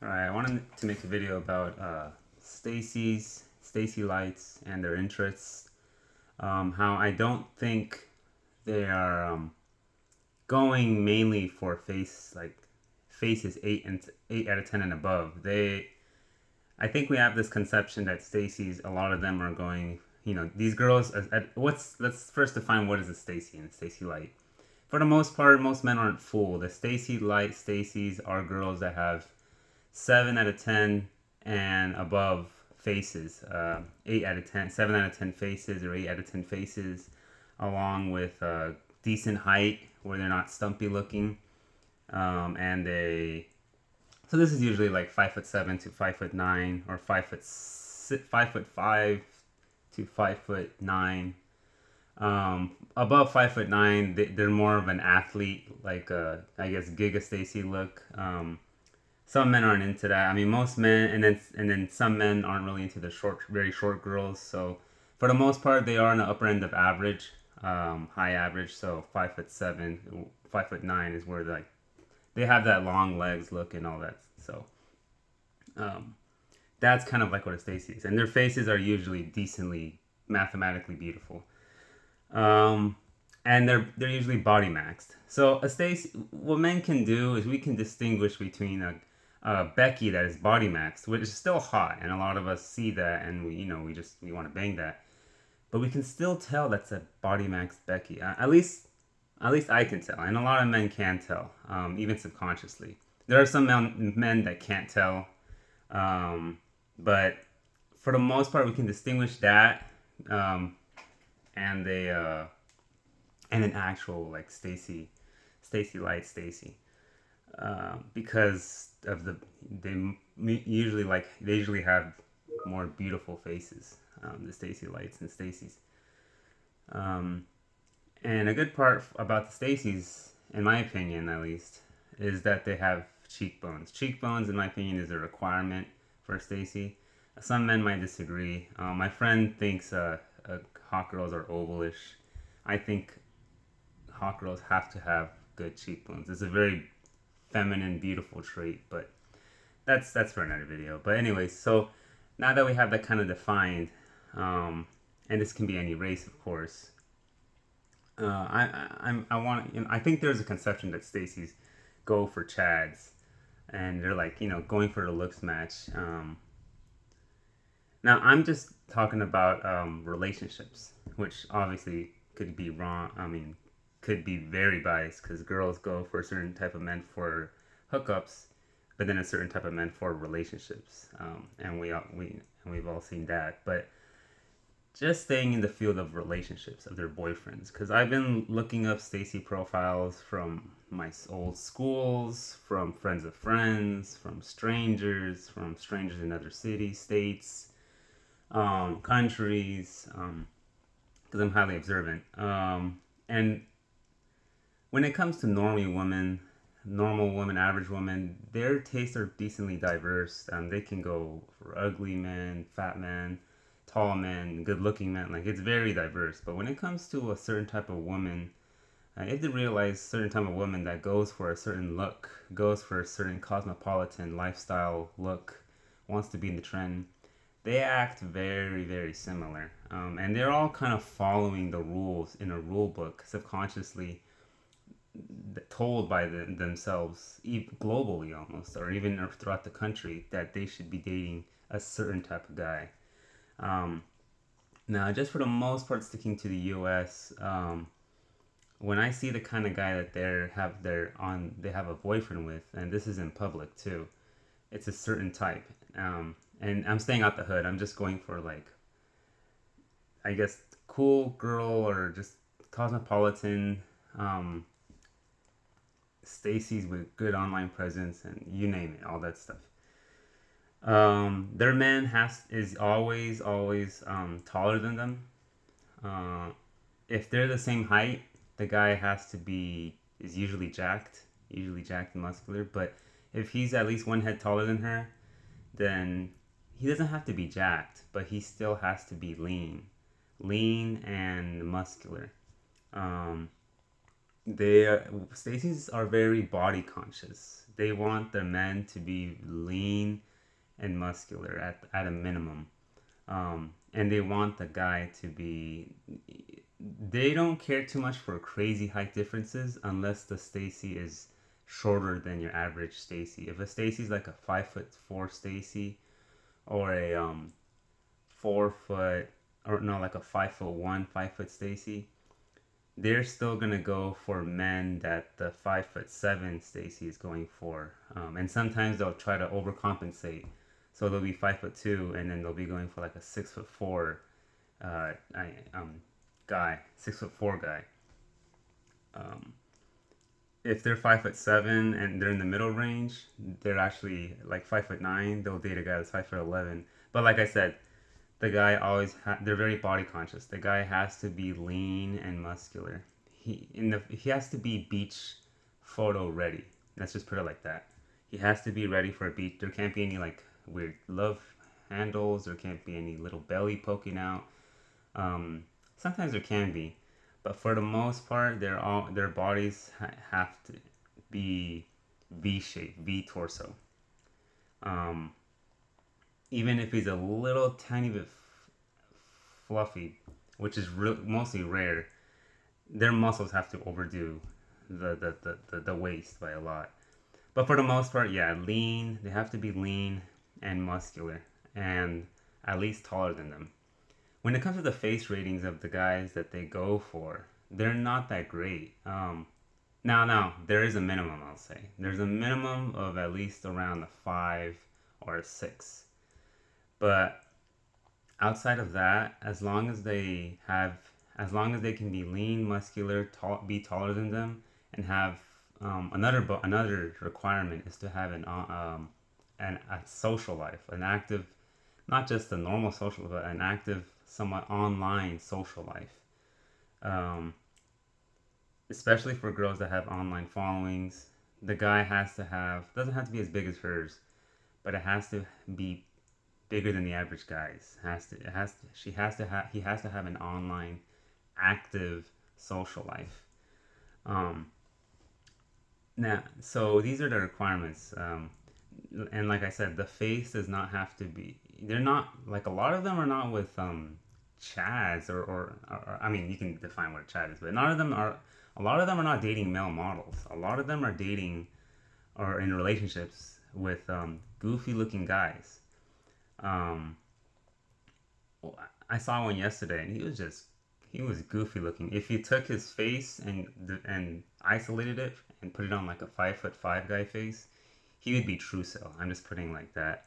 Alright, I wanted to make a video about Stacy lights and their interests. How I don't think they are going mainly for faces 8 out of 10 and above. I think we have this conception that Stacy's, a lot of them are going, these girls. Let's first define what is a Stacy and Stacy light. For the most part, most men aren't fooled. The Stacy light Stacy's are girls that have 7 out of 10 and above faces, 8 out of 10, 7 out of 10 faces or 8 out of 10 faces, along with decent height where they're not stumpy looking. And so this is usually like 5'7" to 5'9", or 5'5" to 5'9". Above 5'9", they're more of an athlete, like I guess Giga Stacy look. Some men aren't into that. I mean, most men, and then some men aren't really into the very short girls. So for the most part, they are on the upper end of average, high average. So 5'7", 5'9" is where they have that long legs look and all that. So that's kind of like what a Stacy is, and their faces are usually decently mathematically beautiful. And they're usually body maxed. So a Stacy, what men can do is we can distinguish between a Becky that is body maxed, which is still hot, and a lot of us see that, and we want to bang that, but we can still tell that's a body maxed Becky. At least I can tell, and a lot of men can tell, even subconsciously. There are some men that can't tell, but for the most part, we can distinguish that, and an actual like Stacy light Stacy. Because of they usually have more beautiful faces, the Stacy lights and Stacy's. And a good part about the Stacy's, in my opinion at least, is that they have cheekbones. Cheekbones, in my opinion, is a requirement for a Stacy. Some men might disagree. My friend thinks hot girls are ovalish. I think hot girls have to have good cheekbones. It's a very feminine, beautiful trait, but that's for another video. But anyways, so now that we have that kind of defined, and this can be any race, of course. I think there's a conception that Stacy's go for Chads, and they're like going for the looks match. Now I'm just talking about relationships, which obviously could be wrong. I mean, could be very biased because girls go for a certain type of men for hookups, but then a certain type of men for relationships, and we've all seen that. But just staying in the field of relationships, of their boyfriends, because I've been looking up Stacy profiles from my old schools, from friends of friends, from strangers in other cities, states, countries, because I'm highly observant. And when it comes to normal women, average women, their tastes are decently diverse. They can go for ugly men, fat men, tall men, good-looking men. Like, it's very diverse. But when it comes to a certain type of woman, you have to realize certain type of woman that goes for a certain look, goes for a certain cosmopolitan lifestyle look, wants to be in the trend. They act very, very similar. And they're all kind of following the rules in a rule book subconsciously, told by themselves, globally almost, or even throughout the country, that they should be dating a certain type of guy. Now, just for the most part, sticking to the U.S., when I see the kind of guy that they have a boyfriend with, and this is in public too, it's a certain type. And I'm staying out the hood. I'm just going for, like, I guess, cool girl or just cosmopolitan, Stacy's with good online presence, and you name it, all that stuff. Their man is always taller than them. If they're the same height, the guy is usually jacked and muscular. But if he's at least one head taller than her, then he doesn't have to be jacked, but he still has to be lean and muscular. Stacy's are very body conscious, They want the men to be lean and muscular at a minimum. And they want the guy to be. They don't care too much for crazy height differences unless the Stacy is shorter than your average Stacy. If a Stacy's like a 5'4" Stacy or a 4 foot or no like a 5'1", 5 foot Stacy, they're still gonna go for men that the 5'7" Stacy is going for, and sometimes they'll try to overcompensate, so they'll be 5'2" and then they'll be going for like a 6'4" uh, guy, 6'4" guy. Um, if they're 5'7" and they're in the middle range, they're actually like 5'9". They'll date a guy that's 5'11". But like I said, the guy they're very body conscious. The guy has to be lean and muscular. He has to be beach photo ready. Let's just put it like that. He has to be ready for a beach. There can't be any like weird love handles. There can't be any little belly poking out. Sometimes there can be, but for the most part, their bodies have to be V shape, V torso. Um, Even if he's a little tiny bit fluffy, which is mostly rare, their muscles have to overdo the waist by a lot. But for the most part, yeah, lean. They have to be lean and muscular, and at least taller than them. When it comes to the face ratings of the guys that they go for, they're not that great. Now, there is a minimum, I'll say. There's a minimum of at least around a 5 or a 6. But outside of that, as long as they can be lean, muscular, be taller than them, and have another requirement is to have a social life, an active, not just a normal social, but an active, somewhat online social life. Um, Especially for girls that have online followings, the guy doesn't have to be as big as hers, but it has to be bigger than the average guys. He has to have an online active social life. Um, Now, so these are the requirements. And like I said, the face does not have to be. They're not like a lot of them are not with chads or I mean you can define what a chad is, but none of them are. A lot of them are not dating male models. A lot of them are dating or in relationships with goofy looking guys. Um, I saw one yesterday, and he was goofy looking. If you took his face and isolated it and put it on like a 5'5" guy face, he would be Truso. I'm just putting like that.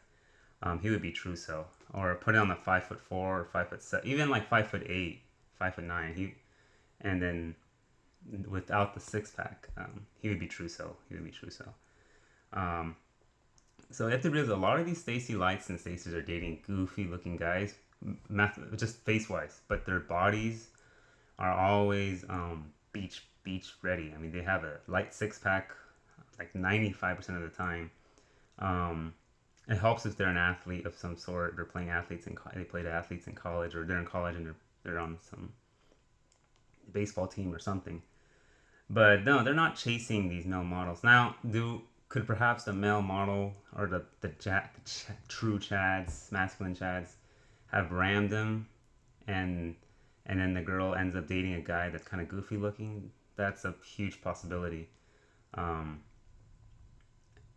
He would be Truso, or put it on a 5'4" or 5'7", even like 5'8", 5'9". And then without the six pack, he would be Truso. He would be Truso. Um, so you have to realize a lot of these Stacy Lights and Stacies are dating goofy looking guys, just face wise, but their bodies are always beach ready. I mean, they have a light six pack like 95% of the time. Um, it helps if they're an athlete of some sort. They're playing athletes they played athletes in college, or they're in college and they're on some baseball team or something. But no, they're not chasing these male models. Now, could perhaps the male model or true chads, masculine chads, have rammed them, and then the girl ends up dating a guy that's kind of goofy looking? That's a huge possibility. Um,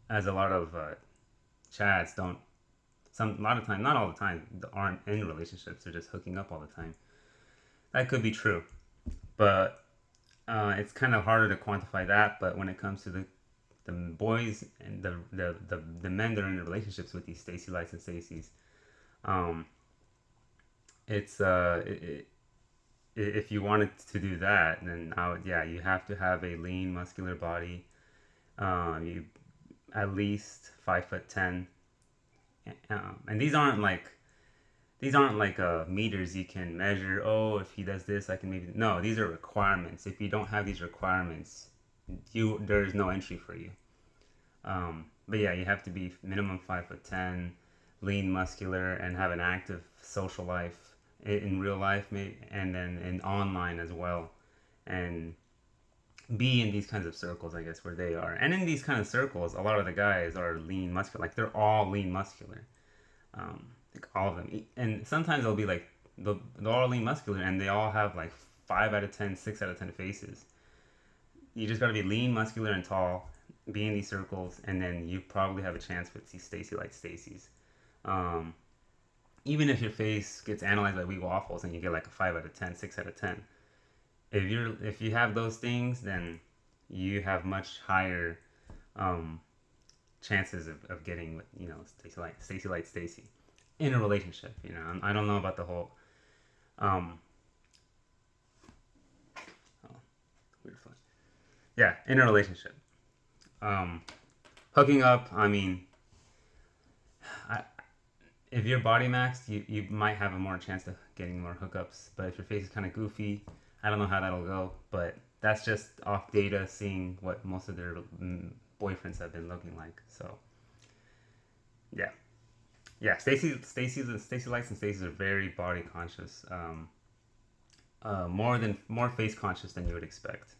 as a lot of chads don't, a lot of time, not all the time, aren't in relationships. They're just hooking up all the time. That could be true, but it's kind of harder to quantify that. But when it comes to the boys and the men that are in relationships with these Stacy Lights and Stacy's, um, it's if you wanted to do that, then you have to have a lean, muscular body. You at least 5'10", and these aren't like meters you can measure. Oh, if he does this, I can maybe. No, these are requirements. If you don't have these requirements, there is no entry for you. But yeah, you have to be minimum 5'10", lean, muscular, and have an active social life in real life, maybe, and then in online as well. And be in these kinds of circles, I guess, where they are. And in these kind of circles, a lot of the guys are lean muscular. Like they're all lean muscular. Like all of them. And sometimes they'll be like they're all lean muscular, and they all have like 5 out of 10, 6 out of 10 faces. You just got to be lean, muscular, and tall. Be in these circles, and then you probably have a chance with these Stacy like Stacy's. Um, Even if your face gets analyzed by Wee Waffles and you get like a 5 out of 10, 6 out of 10, if you have those things, then you have much higher um, chances of getting Stacy like Stacy in a relationship. I don't know about the whole um, oh, weird flag. Yeah, in a relationship. Um, Hooking up, I mean, I, if you're body maxed, you might have a more chance of getting more hookups. But if your face is kind of goofy, I don't know how that'll go. But that's just off data, seeing what most of their boyfriends have been looking like. So yeah, yeah. Stacy likes and Stacy's are very body conscious. More face conscious than you would expect.